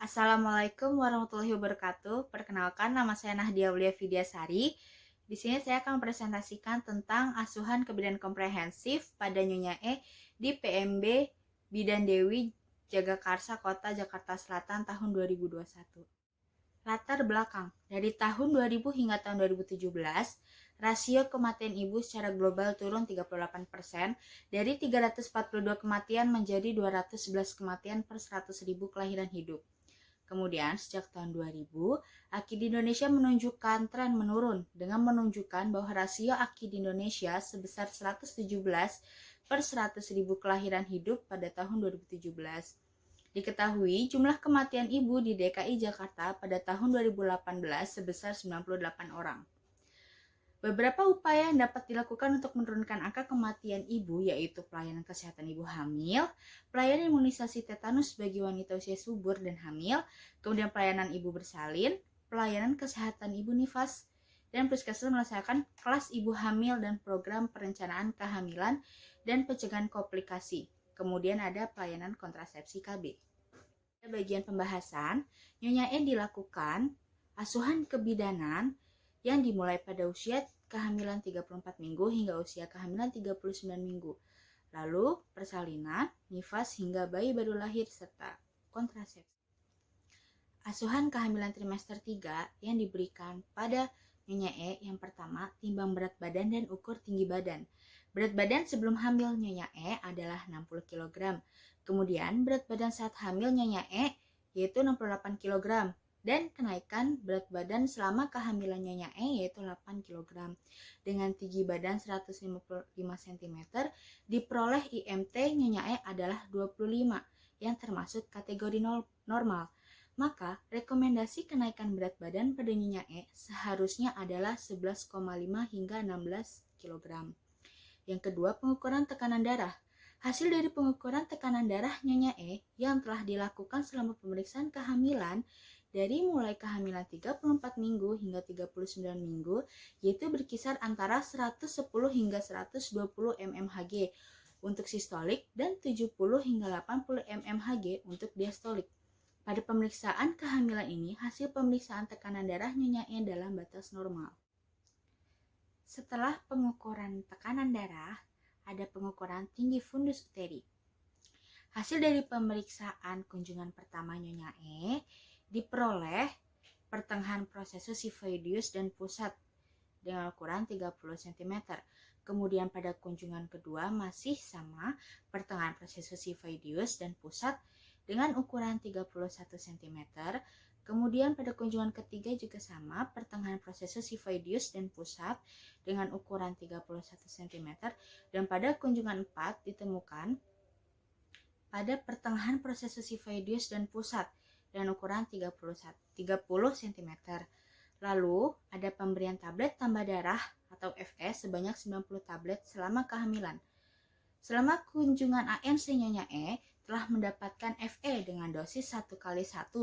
Assalamualaikum warahmatullahi wabarakatuh. Perkenalkan, nama saya Nahdia Aulia Vidyasari. Di sini saya akan presentasikan tentang asuhan kebidanan komprehensif pada Nyonya E di PMB Bidan Dewi Jagakarsa Kota Jakarta Selatan tahun 2021. Latar belakang, dari tahun 2000 hingga tahun 2017, rasio kematian ibu secara global turun 38%, dari 342 kematian menjadi 211 kematian per 100.000 kelahiran hidup. Kemudian, sejak tahun 2000, AKI di Indonesia menunjukkan tren menurun dengan menunjukkan bahwa rasio AKI di Indonesia sebesar 117 per 100.000 kelahiran hidup pada tahun 2017. Diketahui jumlah kematian ibu di DKI Jakarta pada tahun 2018 sebesar 98 orang. Beberapa upaya yang dapat dilakukan untuk menurunkan angka kematian ibu yaitu pelayanan kesehatan ibu hamil, pelayanan imunisasi tetanus bagi wanita usia subur dan hamil, kemudian pelayanan ibu bersalin, pelayanan kesehatan ibu nifas, dan puskesmas melaksanakan kelas ibu hamil dan program perencanaan kehamilan dan pencegahan komplikasi. Kemudian ada pelayanan kontrasepsi KB. Pada bagian pembahasan, Nyonya E dilakukan asuhan kebidanan yang dimulai pada usia kehamilan 34 minggu hingga usia kehamilan 39 minggu. Lalu persalinan, nifas hingga bayi baru lahir serta kontrasepsi. Asuhan kehamilan trimester 3 yang diberikan pada Nyonya E yang pertama, timbang berat badan dan ukur tinggi badan. Berat badan sebelum hamil Nyonya E adalah 60 kg. Kemudian berat badan saat hamil Nyonya E yaitu 68 kg. Dan kenaikan berat badan selama kehamilan Nyonya E yaitu 8 kg. Dengan tinggi badan 155 cm, diperoleh IMT Nyonya E adalah 25 yang termasuk kategori normal. Maka rekomendasi kenaikan berat badan pada Nyonya E seharusnya adalah 11,5 hingga 16 kg. Yang kedua, pengukuran tekanan darah. Hasil dari pengukuran tekanan darah Nyonya E yang telah dilakukan selama pemeriksaan kehamilan dari mulai kehamilan 34 minggu hingga 39 minggu yaitu berkisar antara 110 hingga 120 mmHg untuk sistolik dan 70 hingga 80 mmHg untuk diastolik. Pada pemeriksaan kehamilan ini, hasil pemeriksaan tekanan darah Nyonya E dalam batas normal. Setelah pengukuran tekanan darah, ada pengukuran tinggi fundus uteri. Hasil dari pemeriksaan kunjungan pertama Nyonya E diperoleh pertengahan prosesus sifoidius dan pusat dengan ukuran 30 cm. Kemudian pada kunjungan kedua masih sama pertengahan prosesus sifoidius dan pusat dengan ukuran 31 cm. Kemudian pada kunjungan ketiga juga sama pertengahan prosesus sifoidius dan pusat dengan ukuran 31 cm. Dan pada kunjungan 4 ditemukan pada pertengahan prosesus sifoidius dan pusat dengan ukuran 30 cm. Lalu ada pemberian tablet tambah darah atau FS sebanyak 90 tablet selama kehamilan. Selama kunjungan ANC Nyonya E telah mendapatkan FE dengan dosis 1x1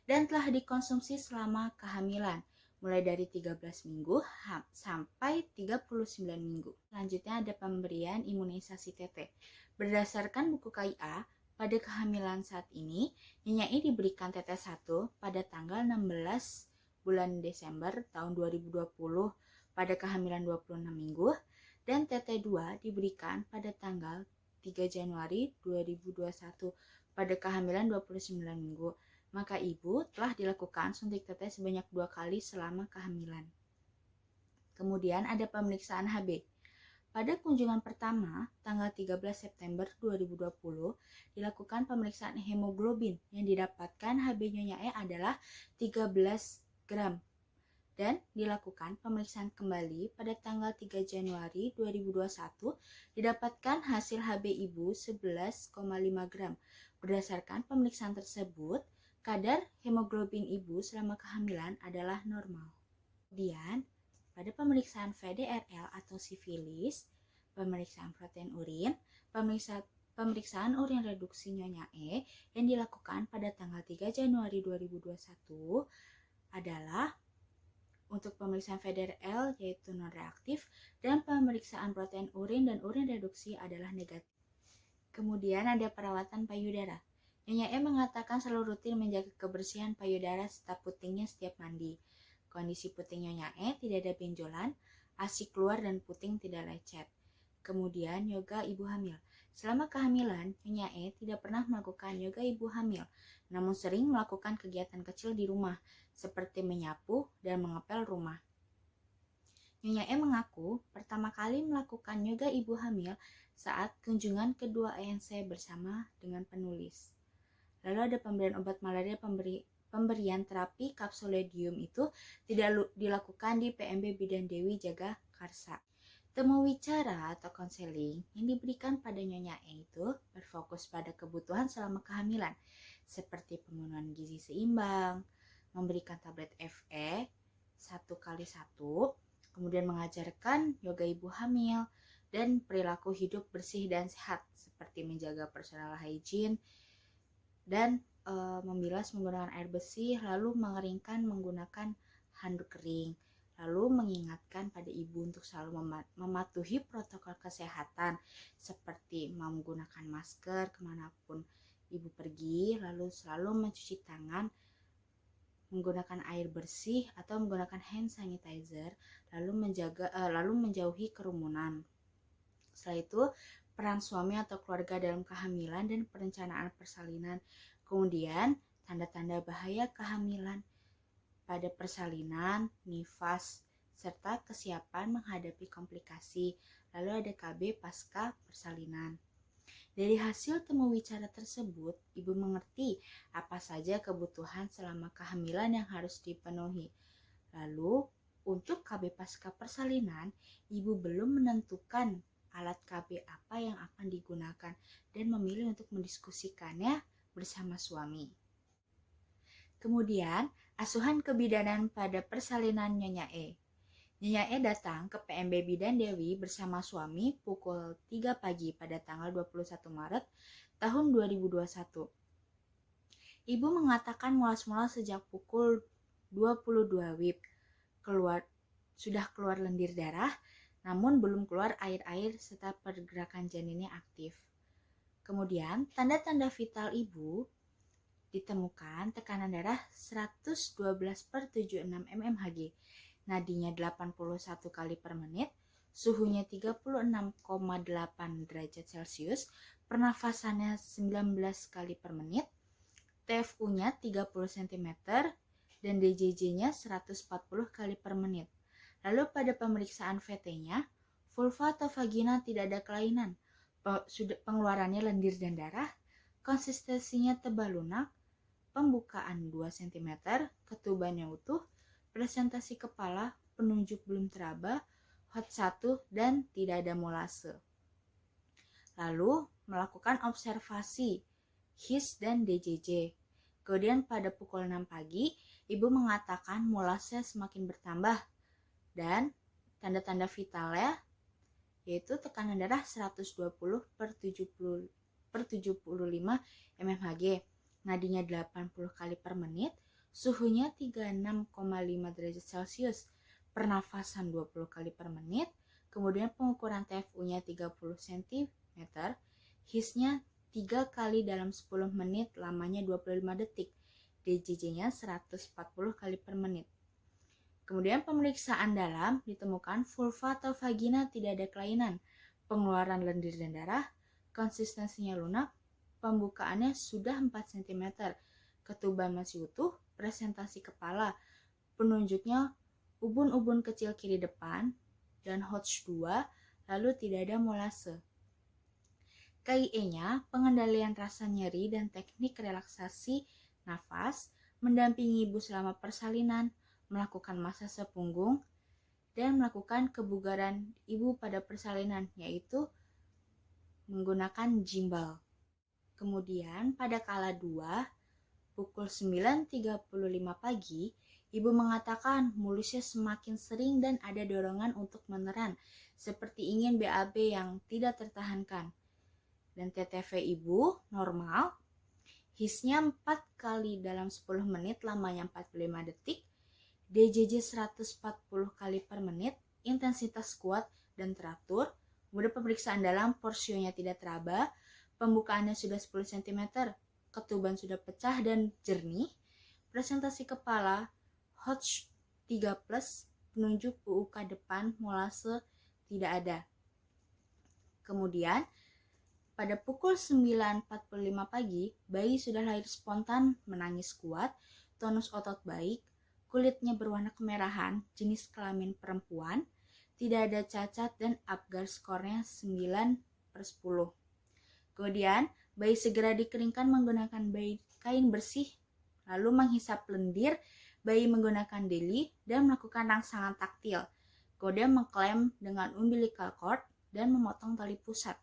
dan telah dikonsumsi selama kehamilan mulai dari 13 minggu sampai 39 minggu. Selanjutnya ada pemberian imunisasi TT. Berdasarkan buku KIA, pada kehamilan saat ini, Nyonya E diberikan TT1 pada tanggal 16 bulan Desember tahun 2020 pada kehamilan 26 minggu dan TT2 diberikan pada tanggal 3 Januari 2021 pada kehamilan 29 minggu. Maka ibu telah dilakukan suntik TT sebanyak 2 kali selama kehamilan. Kemudian ada pemeriksaan HB. Pada kunjungan pertama, tanggal 13 September 2020, dilakukan pemeriksaan hemoglobin yang didapatkan HB Nyonya E adalah 13 gram. Dan dilakukan pemeriksaan kembali pada tanggal 3 Januari 2021 didapatkan hasil HB ibu 11,5 gram. Berdasarkan pemeriksaan tersebut, kadar hemoglobin ibu selama kehamilan adalah normal. Kemudian, pada pemeriksaan VDRL atau sifilis, pemeriksaan protein urin, pemeriksaan urin reduksi Nyonya E yang dilakukan pada tanggal 3 Januari 2021 adalah untuk pemeriksaan VDRL yaitu non-reaktif dan pemeriksaan protein urin dan urin reduksi adalah negatif. Kemudian ada perawatan payudara. Nyonya E mengatakan selalu rutin menjaga kebersihan payudara serta putingnya setiap mandi. Kondisi puting Nyonya E tidak ada benjolan, ASI keluar dan puting tidak lecet. Kemudian yoga ibu hamil. Selama kehamilan, Nyonya E tidak pernah melakukan yoga ibu hamil, namun sering melakukan kegiatan kecil di rumah, seperti menyapu dan mengepel rumah. Nyonya E mengaku pertama kali melakukan yoga ibu hamil saat kunjungan kedua ayah saya bersama dengan penulis. Lalu ada pemberian obat malaria, pemberian terapi kapsulodium itu tidak dilakukan di PMB Bidan Dewi Jagakarsa. Temu wicara atau konseling yang diberikan pada Nyonya E itu berfokus pada kebutuhan selama kehamilan, seperti pemenuhan gizi seimbang, memberikan tablet FE 1x1, kemudian mengajarkan yoga ibu hamil, dan perilaku hidup bersih dan sehat, seperti menjaga personal hygiene, dan membilas menggunakan air bersih, lalu mengeringkan menggunakan handuk kering, lalu mengingatkan pada ibu untuk selalu mematuhi protokol kesehatan seperti menggunakan masker kemanapun ibu pergi, lalu selalu mencuci tangan menggunakan air bersih atau menggunakan hand sanitizer, lalu menjauhi kerumunan. Setelah itu, peran suami atau keluarga dalam kehamilan dan perencanaan persalinan. Kemudian, tanda-tanda bahaya kehamilan pada persalinan, nifas, serta kesiapan menghadapi komplikasi. Lalu ada KB pasca persalinan. Dari hasil temu wicara tersebut, ibu mengerti apa saja kebutuhan selama kehamilan yang harus dipenuhi. Lalu, untuk KB pasca persalinan, ibu belum menentukan alat KB apa yang akan digunakan dan memilih untuk mendiskusikannya bersama suami. Kemudian, asuhan kebidanan pada persalinan Nyonya E. Nyonya E datang ke PMB Bidan Dewi bersama suami pukul 3 pagi pada tanggal 21 Maret tahun 2021. Ibu mengatakan mulas-mulas sejak pukul 22 WIB. Sudah keluar lendir darah, namun belum keluar air-air serta pergerakan janinnya aktif. Kemudian, tanda-tanda vital ibu ditemukan tekanan darah 112/76 mmHg, nadinya 81 kali per menit, suhunya 36,8 derajat Celcius, pernafasannya 19 kali per menit, TFU-nya 30 cm, dan DJJ-nya 140 kali per menit. Lalu pada pemeriksaan VT-nya, vulva atau vagina tidak ada kelainan, pengeluarannya lendir dan darah, konsistensinya tebal lunak, pembukaan 2 cm, ketubannya utuh, presentasi kepala, penunjuk belum teraba, hot 1, dan tidak ada molase. Lalu melakukan observasi HIS dan DJJ. Kemudian pada pukul 6 pagi, ibu mengatakan molase semakin bertambah dan tanda-tanda vitalnya yaitu tekanan darah 120/75 mmHg, nadinya 80 kali per menit, suhunya 36,5 derajat Celcius, pernafasan 20 kali per menit, kemudian pengukuran TFU-nya 30 cm, HIS-nya 3 kali dalam 10 menit, lamanya 25 detik, DJJ-nya 140 kali per menit. Kemudian pemeriksaan dalam ditemukan vulva atau vagina tidak ada kelainan, pengeluaran lendir dan darah, konsistensinya lunak, pembukaannya sudah 4 cm, ketuban masih utuh, presentasi kepala, penunjuknya ubun-ubun kecil kiri depan, dan HOTS 2, lalu tidak ada molase. KIE-nya pengendalian rasa nyeri dan teknik relaksasi nafas, mendampingi ibu selama persalinan, melakukan masase punggung, dan melakukan kebugaran ibu pada persalinan, yaitu menggunakan gimbal. Kemudian pada kala 2, pukul 9.35 pagi, ibu mengatakan mulusnya semakin sering dan ada dorongan untuk meneran, seperti ingin BAB yang tidak tertahankan. Dan TTV ibu normal, HIS-nya 4 kali dalam 10 menit, lamanya 45 detik, DJJ 140 kali per menit, intensitas kuat dan teratur. Kemudian pemeriksaan dalam, porsionya tidak teraba, pembukaannya sudah 10 cm, ketuban sudah pecah dan jernih, presentasi kepala, Hodge 3+, penunjuk UUK depan, molase tidak ada. Kemudian, pada pukul 9.45 pagi, bayi sudah lahir spontan, menangis kuat, tonus otot baik, kulitnya berwarna kemerahan, jenis kelamin perempuan, tidak ada cacat dan Apgar skornya 9/10. Kemudian, bayi segera dikeringkan menggunakan kain bersih, lalu menghisap lendir, bayi menggunakan deli, dan melakukan rangsangan taktil. Kemudian mengklem dengan umbilical cord dan memotong tali pusat.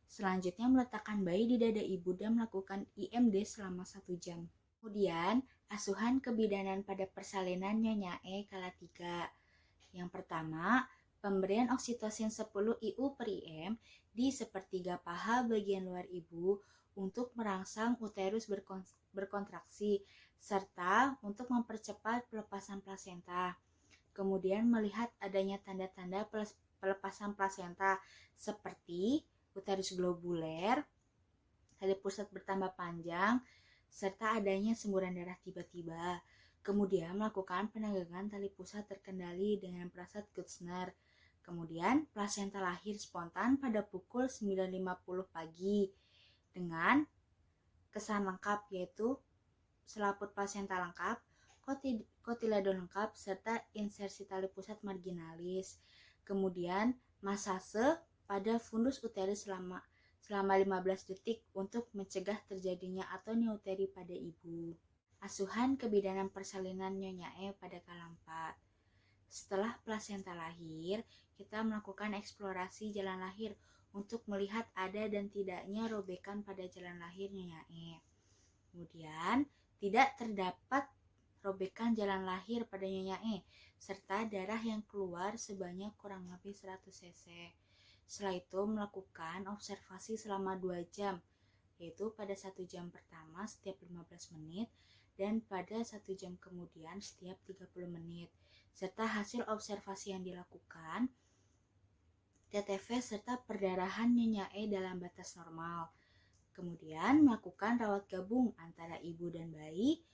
Selanjutnya meletakkan bayi di dada ibu dan melakukan IMD selama 1 jam. Kemudian, asuhan kebidanan pada persalinan Nyonya E kala 3. Yang pertama, pemberian oksitosin 10 IU/IM di sepertiga paha bagian luar ibu untuk merangsang uterus berkontraksi serta untuk mempercepat pelepasan plasenta. Kemudian melihat adanya tanda-tanda pelepasan plasenta seperti uterus globuler, tali pusat bertambah panjang, serta adanya semburan darah tiba-tiba. Kemudian melakukan penegangan tali pusat terkendali dengan perasat Kutzner. Kemudian plasenta lahir spontan pada pukul 9.50 pagi dengan kesan lengkap yaitu selaput plasenta lengkap, kotiledon lengkap, serta insersi tali pusat marginalis. Kemudian masase pada fundus uterus selama 15 detik untuk mencegah terjadinya atoniuteri pada ibu. Asuhan kebidanan persalinan Nyonya E pada kala 4. Setelah plasenta lahir, kita melakukan eksplorasi jalan lahir untuk melihat ada dan tidaknya robekan pada jalan lahir Nyonya E. Kemudian, tidak terdapat robekan jalan lahir pada Nyonya E, serta darah yang keluar sebanyak kurang lebih 100 cc. Setelah itu melakukan observasi selama 2 jam, yaitu pada 1 jam pertama setiap 15 menit dan pada 1 jam kemudian setiap 30 menit, serta hasil observasi yang dilakukan, TTV serta perdarahan Nyonya E dalam batas normal. Kemudian melakukan rawat gabung antara ibu dan bayi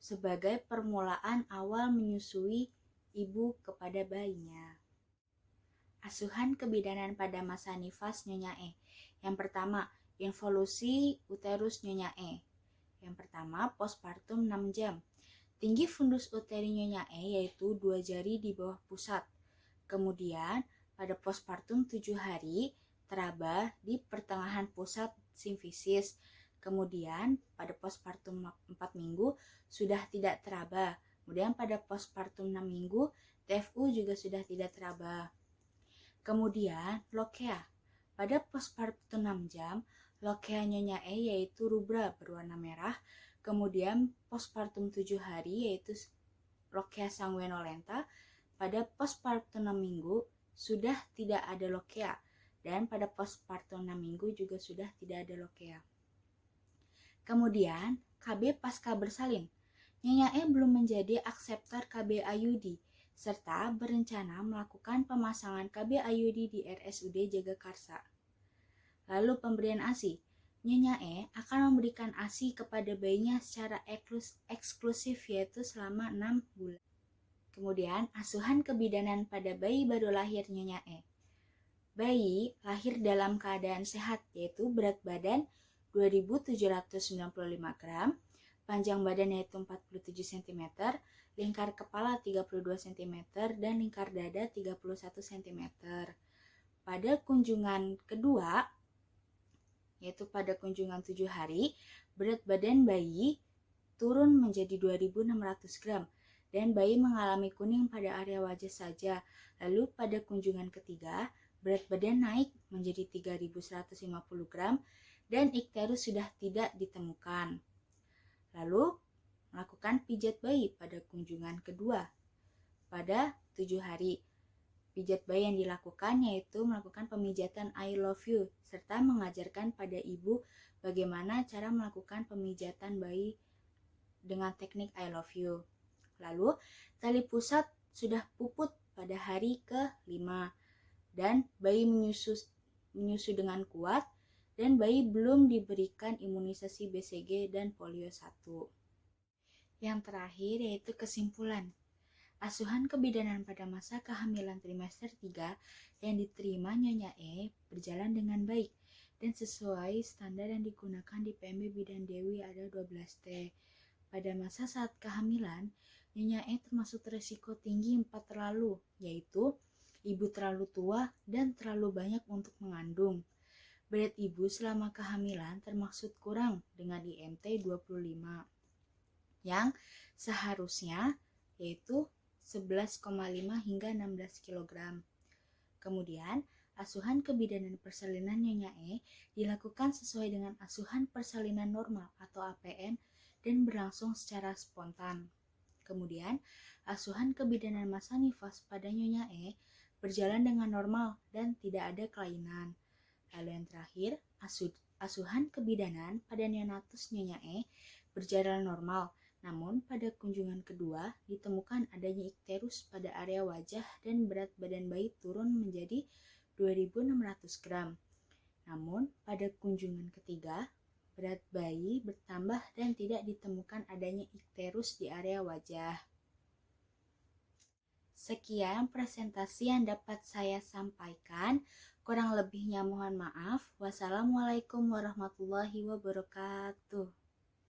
sebagai permulaan awal menyusui ibu kepada bayinya. Asuhan kebidanan pada masa nifas Nyonya E. Yang pertama, involusi uterus Nyonya E. Yang pertama, postpartum 6 jam. Tinggi fundus uteri Nyonya E yaitu 2 jari di bawah pusat. Kemudian, pada postpartum 7 hari, teraba di pertengahan pusat simfisis. Kemudian, pada postpartum 4 minggu, sudah tidak teraba. Kemudian, pada postpartum 6 minggu, TFU juga sudah tidak teraba. Kemudian, lokea. Pada postpartum 6 jam, lokea Nyonya E yaitu rubra berwarna merah. Kemudian, postpartum 7 hari yaitu lokea sanguinolenta. Pada postpartum 6 minggu, sudah tidak ada lokea. Dan pada postpartum 6 minggu juga sudah tidak ada lokea. Kemudian, KB pasca bersalin. Nyonya E belum menjadi akseptor KB IUD, serta berencana melakukan pemasangan KB IUD di RSUD Jagakarsa. Lalu pemberian ASI. Nyonya E akan memberikan ASI kepada bayinya secara eksklusif yaitu selama 6 bulan. Kemudian asuhan kebidanan pada bayi baru lahir Nyonya E. Bayi lahir dalam keadaan sehat yaitu berat badan 2.795 gram, panjang badan yaitu 47 cm, lingkar kepala 32 cm, dan lingkar dada 31 cm. Pada kunjungan kedua, yaitu pada kunjungan 7 hari, berat badan bayi turun menjadi 2.600 gram, dan bayi mengalami kuning pada area wajah saja. Lalu pada kunjungan ketiga, berat badan naik menjadi 3.150 gram, dan ikterus sudah tidak ditemukan. Lalu, melakukan pijat bayi pada kunjungan kedua. Pada 7 hari, pijat bayi yang dilakukan yaitu melakukan pemijatan I love you, serta mengajarkan pada ibu bagaimana cara melakukan pemijatan bayi dengan teknik I love you. Lalu, tali pusat sudah puput pada hari ke-5, dan bayi menyusu dengan kuat, dan bayi belum diberikan imunisasi BCG dan polio 1. Yang terakhir yaitu kesimpulan. Asuhan kebidanan pada masa kehamilan trimester 3 yang diterima Nyonya E berjalan dengan baik dan sesuai standar yang digunakan di PMB Bidan Dewi ada 12T. Pada masa saat kehamilan, Nyonya E termasuk risiko tinggi 4 terlalu, yaitu ibu terlalu tua dan terlalu banyak untuk mengandung. Berat ibu selama kehamilan termaksud kurang dengan IMT 25 yang seharusnya yaitu 11,5 hingga 16 kg. Kemudian, asuhan kebidanan persalinan Nyonya E dilakukan sesuai dengan asuhan persalinan normal atau APN dan berlangsung secara spontan. Kemudian, asuhan kebidanan masa nifas pada Nyonya E berjalan dengan normal dan tidak ada kelainan. Lalu yang terakhir, asuhan kebidanan pada neonatus Nyonya E berjalan normal. Namun pada kunjungan kedua ditemukan adanya ikterus pada area wajah dan berat badan bayi turun menjadi 2.600 gram. Namun pada kunjungan ketiga berat bayi bertambah dan tidak ditemukan adanya ikterus di area wajah. Sekian presentasi yang dapat saya sampaikan. Kurang lebihnya mohon maaf. Wassalamualaikum warahmatullahi wabarakatuh.